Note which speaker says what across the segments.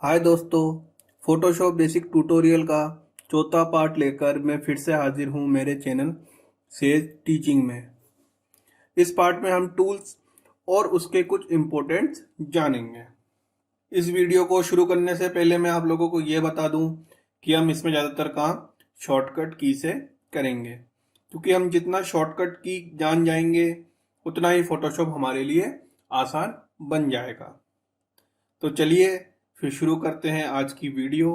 Speaker 1: हाय दोस्तों, Photoshop basic tutorial का चौथा पार्ट लेकर मैं फिर से हाजिर हूँ मेरे चैनल सेज टीचिंग में। इस पार्ट में हम टूल्स और उसके कुछ इम्पोर्टेंट्स जानेंगे। इस वीडियो को शुरू करने से पहले मैं आप लोगों को ये बता दूं कि हम इसमें ज़्यादातर काम शॉर्टकट की से करेंगे, क्योंकि हम जितना शॉर्टकट की जान जाएंगे उतना ही फोटोशॉप हमारे लिए आसान बन जाएगा। तो चलिए फिर शुरू करते हैं आज की वीडियो।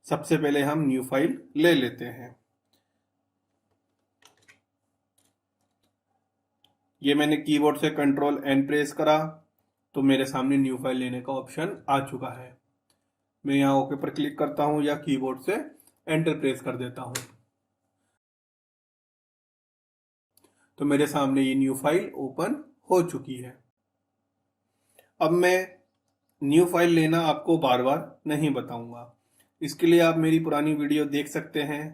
Speaker 1: सबसे पहले हम न्यू फाइल ले लेते हैं। ये मैंने कीबोर्ड से कंट्रोल एन प्रेस करा तो मेरे सामने न्यू फाइल लेने का ऑप्शन आ चुका है। मैं यहाँ ओके पर क्लिक करता हूँ या कीबोर्ड से एंटर प्रेस कर देता हूँ तो मेरे सामने ये न्यू फाइल ओपन हो चुकी है। अब मैं न्यू फाइल लेना आपको बार बार नहीं बताऊंगा, इसके लिए आप मेरी पुरानी वीडियो देख सकते हैं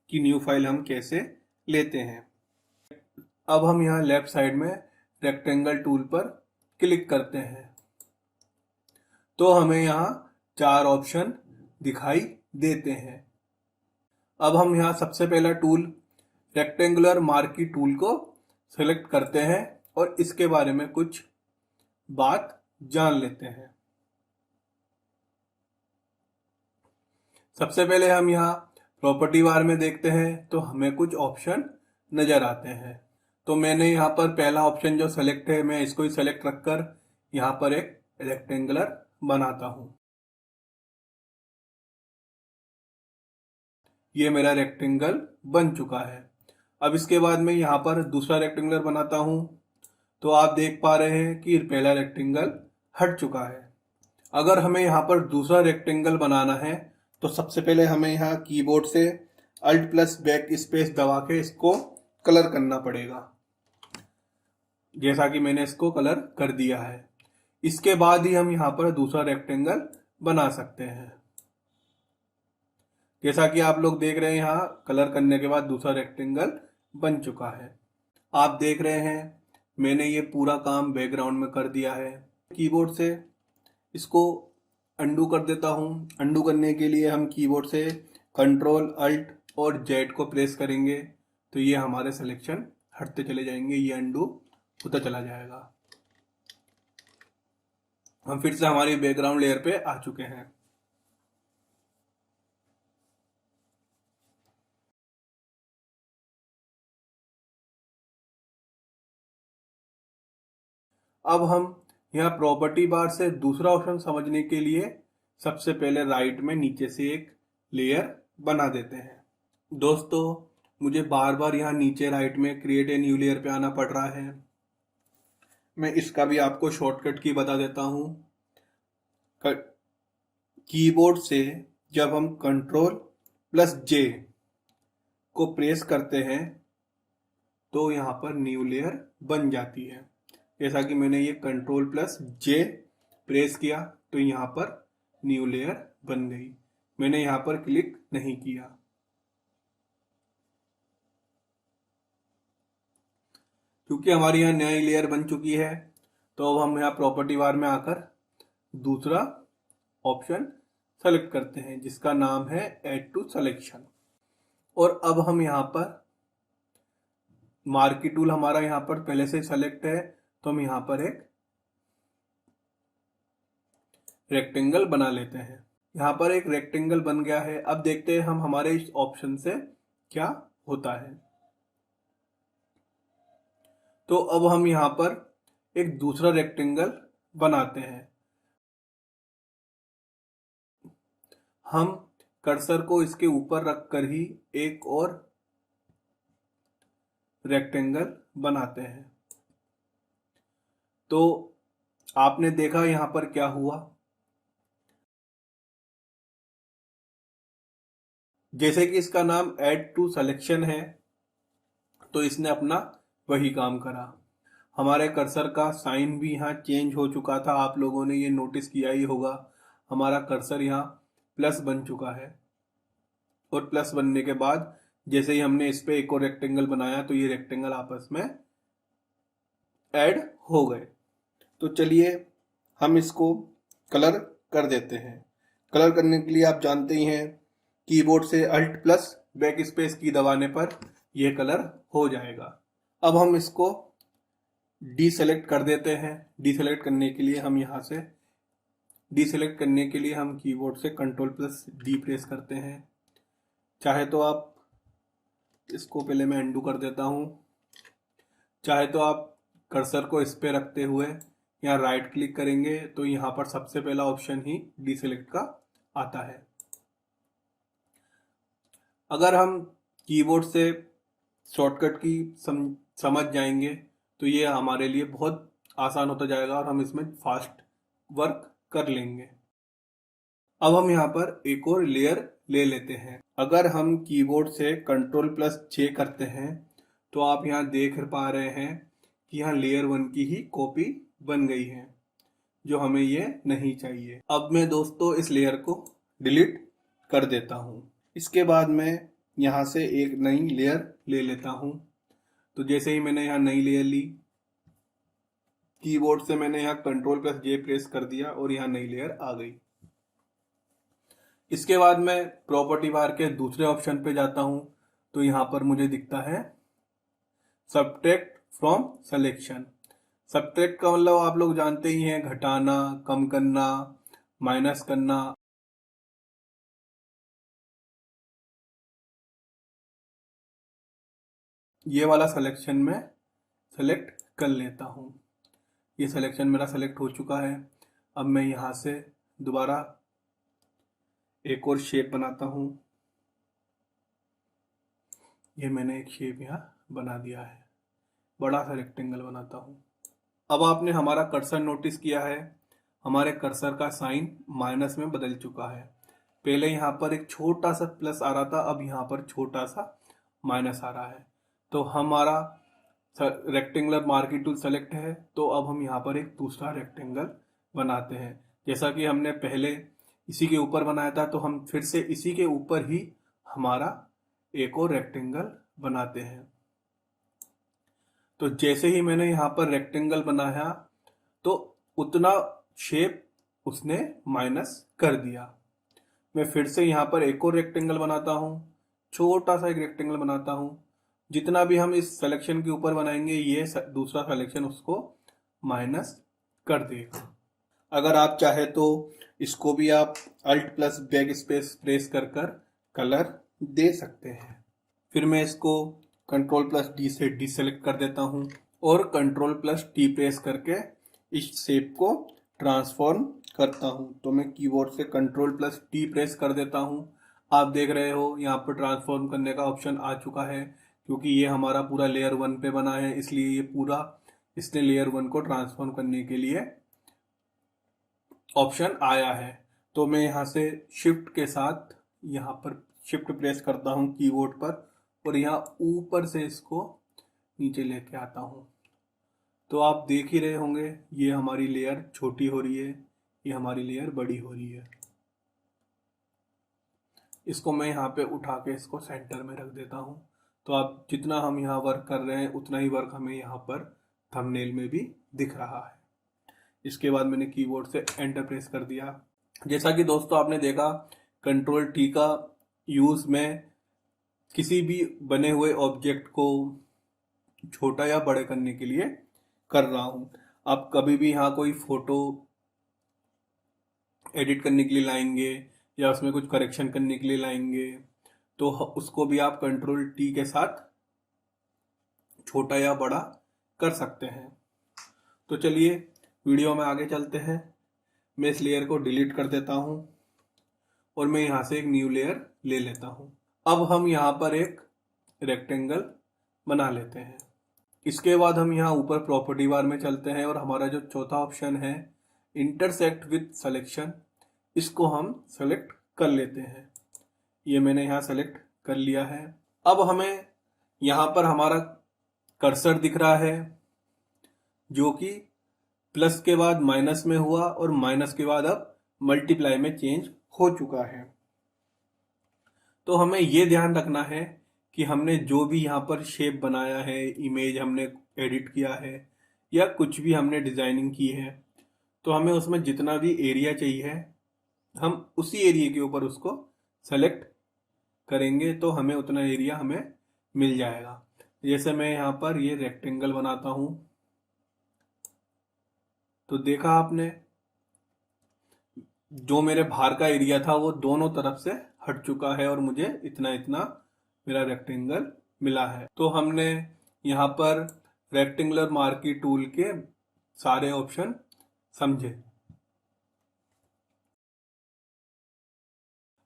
Speaker 1: कि न्यू फाइल हम कैसे लेते हैं। अब हम यहाँ लेफ्ट साइड में रेक्टेंगल टूल पर क्लिक करते हैं तो हमें यहाँ 4 ऑप्शन दिखाई देते हैं। अब हम यहाँ सबसे पहला टूल रेक्टेंगुलर मार्की टूल को सेलेक्ट करते हैं और इसके बारे में कुछ बात जान लेते हैं। सबसे पहले हम यहाँ प्रॉपर्टी बार में देखते हैं तो हमें कुछ ऑप्शन नजर आते हैं। तो मैंने यहाँ पर पहला ऑप्शन जो सेलेक्ट है मैं इसको ही सेलेक्ट रखकर यहाँ पर एक रेक्टेंगुलर बनाता हूँ। ये मेरा रेक्टेंगल बन चुका है। अब इसके बाद मैं यहाँ पर दूसरा रेक्टेंगुलर बनाता हूँ तो आप देख पा रहे हैं कि पहला रेक्टेंगल हट चुका है। अगर हमें यहाँ पर दूसरा रेक्टेंगल बनाना है तो सबसे पहले हमें यहाँ कीबोर्ड से अल्ट प्लस बैक स्पेस दबा के इसको कलर करना पड़ेगा, जैसा कि मैंने इसको कलर कर दिया है। इसके बाद ही हम यहाँ पर दूसरा रेक्टेंगल बना सकते हैं। जैसा कि आप लोग देख रहे हैं यहाँ कलर करने के बाद दूसरा रेक्टेंगल बन चुका है। आप देख रहे हैं मैंने ये पूरा काम बैकग्राउंड में कर दिया है। कीबोर्ड से इसको अंडू कर देता हूँ। अंडू करने के लिए हम कीबोर्ड से कंट्रोल अल्ट और जेड को प्रेस करेंगे तो ये हमारे सिलेक्शन हटते चले जाएंगे, ये अंडू होता चला जाएगा। हम फिर से हमारी बैकग्राउंड लेयर पे आ चुके हैं। अब हम यहाँ प्रॉपर्टी बार से दूसरा ऑप्शन समझने के लिए सबसे पहले राइट में नीचे से एक लेयर बना देते हैं। दोस्तों, मुझे बार बार यहाँ नीचे राइट में क्रिएट ए न्यू लेयर पे आना पड़ रहा है। मैं इसका भी आपको शॉर्टकट की बता देता हूँ। कीबोर्ड से जब हम कंट्रोल प्लस जे को प्रेस करते हैं तो यहाँ पर न्यू लेयर बन जाती है। जैसा कि मैंने ये कंट्रोल प्लस जे प्रेस किया तो यहाँ पर न्यू लेयर बन गई। मैंने यहाँ पर क्लिक नहीं किया। क्योंकि हमारी यहाँ नई लेयर बन चुकी है तो अब हम यहाँ प्रॉपर्टी बार में आकर दूसरा ऑप्शन सेलेक्ट करते हैं जिसका नाम है ऐड टू सिलेक्शन। और अब हम यहाँ पर मार्की टूल हमारा यहाँ पर पहले से सेलेक्ट है तो हम यहाँ पर एक रेक्टेंगल बना लेते हैं। यहाँ पर एक रेक्टेंगल बन गया है। अब देखते हैं हम हमारे इस ऑप्शन से क्या होता है। तो अब हम यहाँ पर एक दूसरा रेक्टेंगल बनाते हैं। हम कर्सर को इसके ऊपर रखकर ही एक और रेक्टेंगल बनाते हैं। तो आपने देखा यहाँ पर क्या हुआ। जैसे कि इसका नाम ऐड टू सिलेक्शन है तो इसने अपना वही काम करा। हमारे कर्सर का साइन भी यहाँ चेंज हो चुका था, आप लोगों ने ये नोटिस किया ही होगा। हमारा कर्सर यहाँ प्लस बन चुका है और प्लस बनने के बाद जैसे ही हमने इस पे एक और रेक्टेंगल बनाया तो ये रेक्टेंगल आपस में ऐड हो गए। तो चलिए हम इसको कलर कर देते हैं। कलर करने के लिए आप जानते ही हैं, कीबोर्ड से अल्ट प्लस बैक स्पेस की दबाने पर यह कलर हो जाएगा। अब हम इसको डीसेलेक्ट कर देते हैं। डीसेलेक्ट करने के लिए हम यहाँ से हम कीबोर्ड से कंट्रोल प्लस डी प्रेस करते हैं। चाहे तो आप इसको पहले मैं अंडू कर देता हूँ। चाहे तो आप कर्सर को इस पे रखते हुए यहाँ राइट क्लिक करेंगे तो यहाँ पर सबसे पहला ऑप्शन ही डीसेलेक्ट का आता है। अगर हम कीबोर्ड से शॉर्टकट की समझ जाएंगे तो ये हमारे लिए बहुत आसान होता जाएगा और हम इसमें फास्ट वर्क कर लेंगे। अब हम यहाँ पर एक और लेयर ले लेते हैं। अगर हम कीबोर्ड से कंट्रोल प्लस जे करते हैं तो आप यहाँ देख पा रहे हैं कि यहाँ लेयर 1 की ही कॉपी बन गई है, जो हमें ये नहीं चाहिए। अब मैं दोस्तों इस लेयर को डिलीट कर देता हूँ। इसके बाद मैं यहाँ से एक नई लेयर ले लेता हूँ। तो जैसे ही मैंने यहाँ नई लेयर ली, कीबोर्ड से मैंने यहाँ कंट्रोल प्लस जे प्रेस कर दिया और यहाँ नई लेयर आ गई। इसके बाद मैं प्रॉपर्टी बार के दूसरे ऑप्शन पे जाता हूँ तो यहाँ पर मुझे दिखता है सब्ट्रैक्ट फ्रॉम सिलेक्शन। सब्ट्रैक्ट का मतलब आप लोग जानते ही हैं, घटाना, कम करना, माइनस करना। ये वाला सिलेक्शन में सेलेक्ट कर लेता हूँ। ये सिलेक्शन मेरा सेलेक्ट हो चुका है। अब मैं यहाँ से दोबारा एक और शेप बनाता हूँ। ये मैंने एक शेप यहाँ बना दिया है, बड़ा सा रेक्टेंगल बनाता हूँ। अब आपने हमारा कर्सर नोटिस किया है, हमारे कर्सर का साइन माइनस में बदल चुका है। पहले यहाँ पर एक छोटा सा प्लस आ रहा था, अब यहाँ पर छोटा सा माइनस आ रहा है। तो हमारा रेक्टेंगुलर मार्किंग टूल सेलेक्ट है, तो अब हम यहाँ पर एक दूसरा रेक्टेंगल बनाते हैं। जैसा कि हमने पहले इसी के ऊपर बनाया था, तो हम फिर से इसी के ऊपर ही हमारा एक और रेक्टेंगल बनाते हैं। तो जैसे ही मैंने यहाँ पर रेक्टेंगल बनाया तो उतना शेप उसने माइनस कर दिया। मैं फिर से यहाँ पर एक और रेक्टेंगल बनाता हूँ, छोटा सा एक रेक्टेंगल बनाता हूँ। जितना भी हम इस सिलेक्शन के ऊपर बनाएंगे, ये दूसरा सिलेक्शन उसको माइनस कर देगा। अगर आप चाहे तो इसको भी आप Alt plus backspace press कर कलर दे सकते हैं। फिर मैं इसको कंट्रोल प्लस डी से डीसेलेक्ट कर देता हूँ और कंट्रोल प्लस टी प्रेस करके इस शेप को ट्रांसफॉर्म करता हूँ। तो मैं कीबोर्ड से कंट्रोल प्लस टी प्रेस कर देता हूँ। आप देख रहे हो यहाँ पर ट्रांसफॉर्म करने का ऑप्शन आ चुका है, क्योंकि ये हमारा पूरा लेयर 1 पे बना है, इसलिए ये पूरा इसने लेयर 1 को ट्रांसफॉर्म करने के लिए ऑप्शन आया है। तो मैं यहाँ से शिफ्ट के साथ यहाँ पर शिफ्ट प्रेस करता हूँ कीबोर्ड पर और यहाँ ऊपर से इसको नीचे लेके आता हूँ। तो आप देख ही रहे होंगे, ये हमारी लेयर छोटी हो रही है, ये हमारी लेयर बड़ी हो रही है। इसको मैं यहाँ पे उठा के इसको सेंटर में रख देता हूँ। तो आप जितना हम यहाँ वर्क कर रहे हैं उतना ही वर्क हमें यहाँ पर थंबनेल में भी दिख रहा है। इसके बाद मैंने कीबोर्ड से एंटर प्रेस कर दिया। जैसा कि दोस्तों आपने देखा, कंट्रोल टी का यूज़ मैं किसी भी बने हुए ऑब्जेक्ट को छोटा या बड़े करने के लिए कर रहा हूँ। आप कभी भी यहाँ कोई फोटो एडिट करने के लिए लाएंगे या उसमें कुछ करेक्शन करने के लिए लाएंगे, तो उसको भी आप कंट्रोल टी के साथ छोटा या बड़ा कर सकते हैं। तो चलिए वीडियो में आगे चलते हैं। मैं इस लेयर को डिलीट कर देता हूँ और मैं यहाँ से एक न्यू लेयर ले लेता हूँ। अब हम यहाँ पर एक रेक्टेंगल बना लेते हैं। इसके बाद हम यहाँ ऊपर प्रॉपर्टी बार में चलते हैं और हमारा जो चौथा ऑप्शन है इंटरसेक्ट विद सिलेक्शन, इसको हम सेलेक्ट कर लेते हैं। ये मैंने यहाँ सेलेक्ट कर लिया है। अब हमें यहाँ पर हमारा कर्सर दिख रहा है, जो कि प्लस के बाद माइनस में हुआ और माइनस के बाद अब मल्टीप्लाई में चेंज हो चुका है। तो हमें ये ध्यान रखना है कि हमने जो भी यहाँ पर शेप बनाया है, इमेज हमने एडिट किया है या कुछ भी हमने डिजाइनिंग की है, तो हमें उसमें जितना भी एरिया चाहिए हम उसी एरिया के ऊपर उसको सेलेक्ट करेंगे तो हमें उतना एरिया हमें मिल जाएगा। जैसे मैं यहाँ पर ये रेक्टेंगल बनाता हूँ, तो देखा आपने जो मेरे बाहर का एरिया था वो दोनों तरफ से हट चुका है और मुझे इतना इतना मेरा रेक्टेंगल मिला है। तो हमने यहाँ पर रेक्टेंगुलर मार्की टूल के सारे ऑप्शन समझे।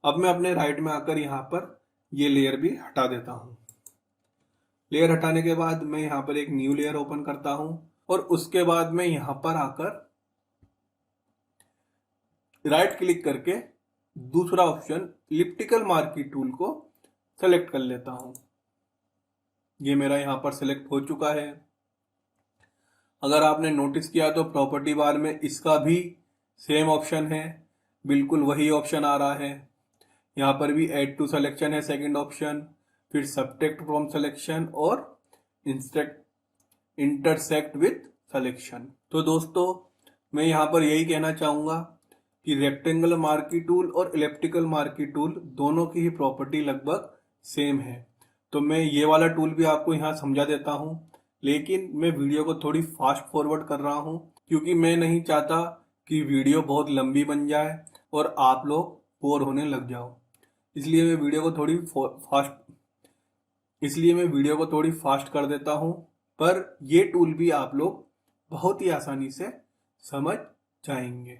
Speaker 1: अब मैं अपने राइट में आकर यहाँ पर ये लेयर भी हटा देता हूँ। लेयर हटाने के बाद मैं यहाँ पर एक न्यू लेयर ओपन करता हूँ और उसके बाद मैं यहाँ पर आकर राइट क्लिक करके दूसरा ऑप्शन इलिप्टिकल मार्की टूल को सेलेक्ट कर लेता हूँ। ये मेरा यहाँ पर सेलेक्ट हो चुका है। अगर आपने नोटिस किया तो प्रॉपर्टी बार में इसका भी सेम ऑप्शन है, बिल्कुल वही ऑप्शन आ रहा है। यहाँ पर भी ऐड टू सिलेक्शन है सेकंड ऑप्शन, फिर सब्ट्रैक्ट फ्रॉम सिलेक्शन और इंटरसेक्ट विथ सिलेक्शन। तो दोस्तों मैं यहाँ पर यही कहना चाहूँगा कि रेक्टेंगुलर मार्की टूल और इलिप्टिकल मार्की टूल दोनों की ही प्रॉपर्टी लगभग सेम है। तो मैं ये वाला टूल भी आपको यहाँ समझा देता हूँ, लेकिन मैं वीडियो को थोड़ी फास्ट फॉरवर्ड कर रहा हूँ क्योंकि मैं नहीं चाहता कि वीडियो बहुत लंबी बन जाए और आप लोग बोर होने लग जाओ। इसलिए मैं वीडियो को थोड़ी फास्ट कर देता हूँ, पर ये टूल भी आप लोग बहुत ही आसानी से समझ जाएंगे।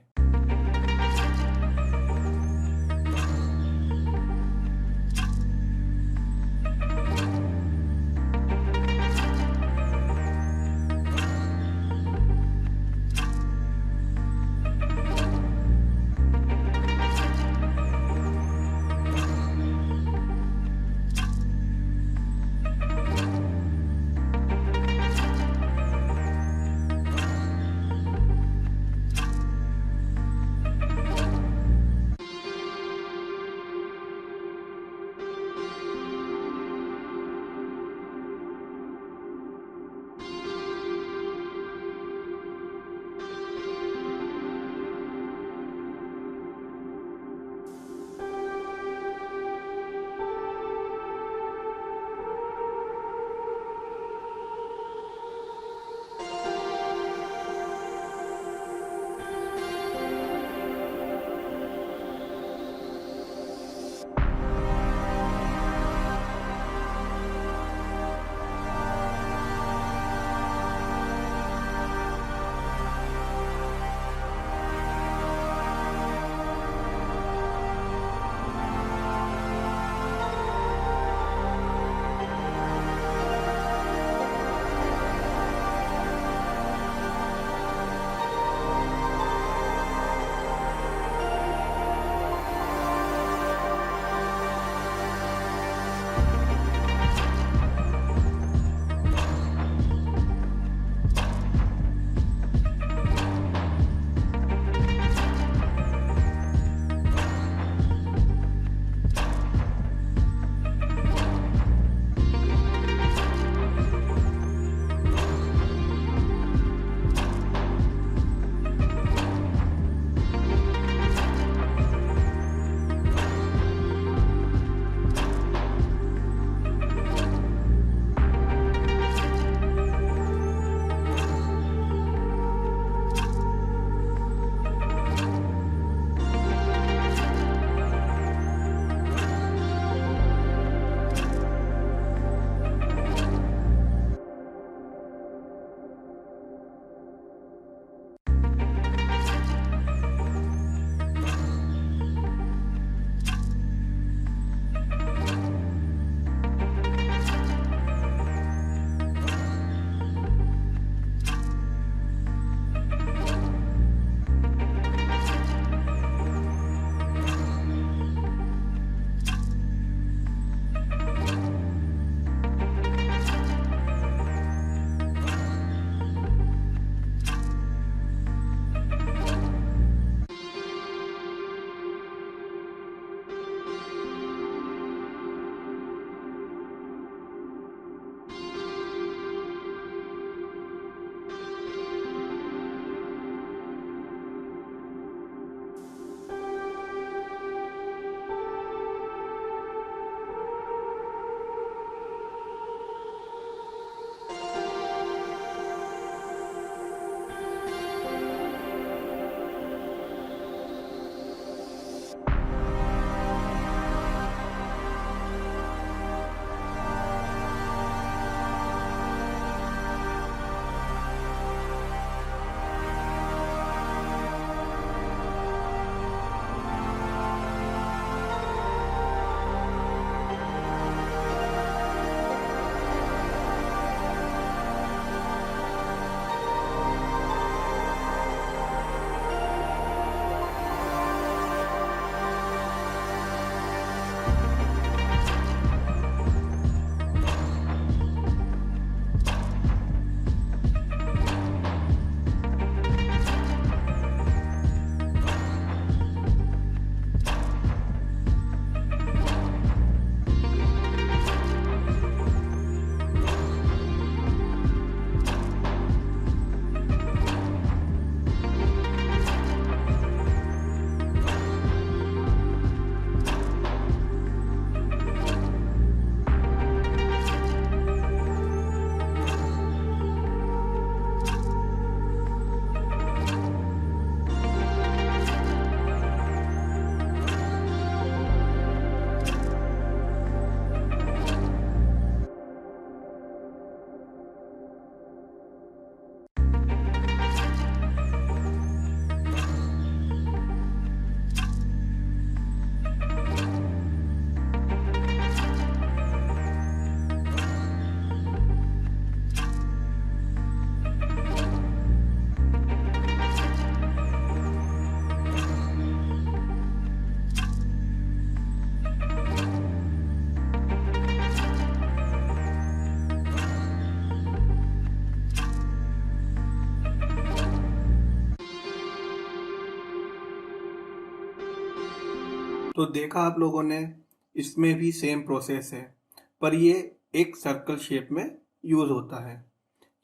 Speaker 1: तो देखा आप लोगों ने, इसमें भी सेम प्रोसेस है, पर ये एक सर्कल शेप में यूज होता है।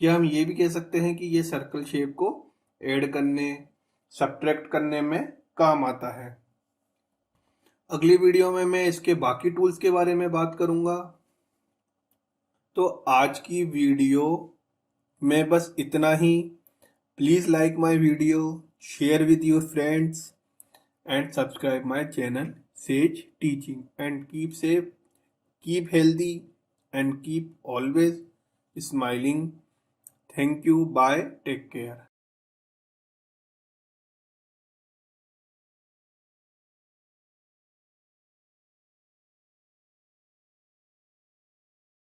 Speaker 1: या हम ये भी कह सकते हैं कि ये सर्कल शेप को ऐड करने, सब्ट्रैक्ट करने में काम आता है। अगली वीडियो में मैं इसके बाकी टूल्स के बारे में बात करूंगा। तो आज की वीडियो में बस इतना ही। Please like my video, share with your friends and subscribe my channel Sage Teaching, and keep safe, keep healthy, and keep always smiling. Thank you. Bye. Take care.